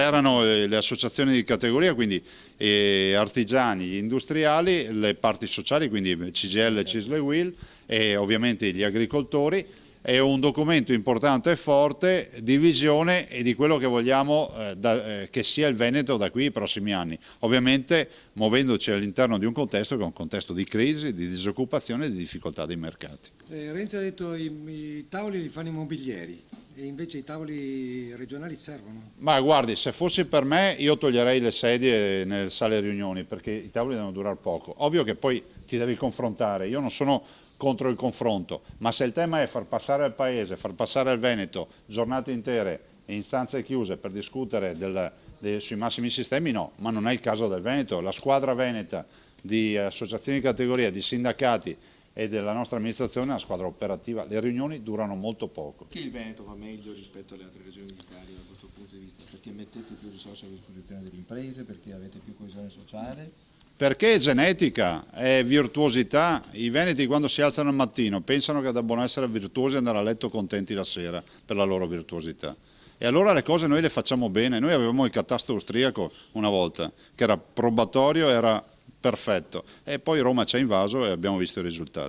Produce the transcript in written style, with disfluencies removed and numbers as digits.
Erano le associazioni di categoria, quindi artigiani, gli industriali, le parti sociali, quindi CGL, CISL e UIL e ovviamente gli agricoltori. È un documento importante e forte di visione e di quello che vogliamo che sia il Veneto da qui ai prossimi anni. Ovviamente muovendoci all'interno di un contesto che è un contesto di crisi, di disoccupazione e di difficoltà dei mercati. Renzi ha detto i tavoli li fanno i mobilieri e invece i tavoli regionali servono. Ma guardi, se fossi per me io toglierei le sedie nelle sale riunioni perché i tavoli devono durare poco. Ovvio che poi ti devi confrontare, io non sono contro il confronto, ma se il tema è far passare al Paese, far passare al Veneto giornate intere in stanze chiuse per discutere sui massimi sistemi, no, ma non è il caso del Veneto. La squadra veneta di associazioni di categoria, di sindacati e della nostra amministrazione è una squadra operativa, le riunioni durano molto poco. Che il Veneto va meglio rispetto alle altre regioni d'Italia da questo punto di vista? Perché mettete più risorse a disposizione delle imprese, perché avete più coesione sociale? Perché è genetica, è virtuosità. I veneti quando si alzano al mattino pensano che debbano essere virtuosi e andare a letto contenti la sera per la loro virtuosità. E allora le cose noi le facciamo bene. Noi avevamo il catasto austriaco una volta, che era probatorio, era perfetto. E poi Roma ci ha invaso e abbiamo visto i risultati.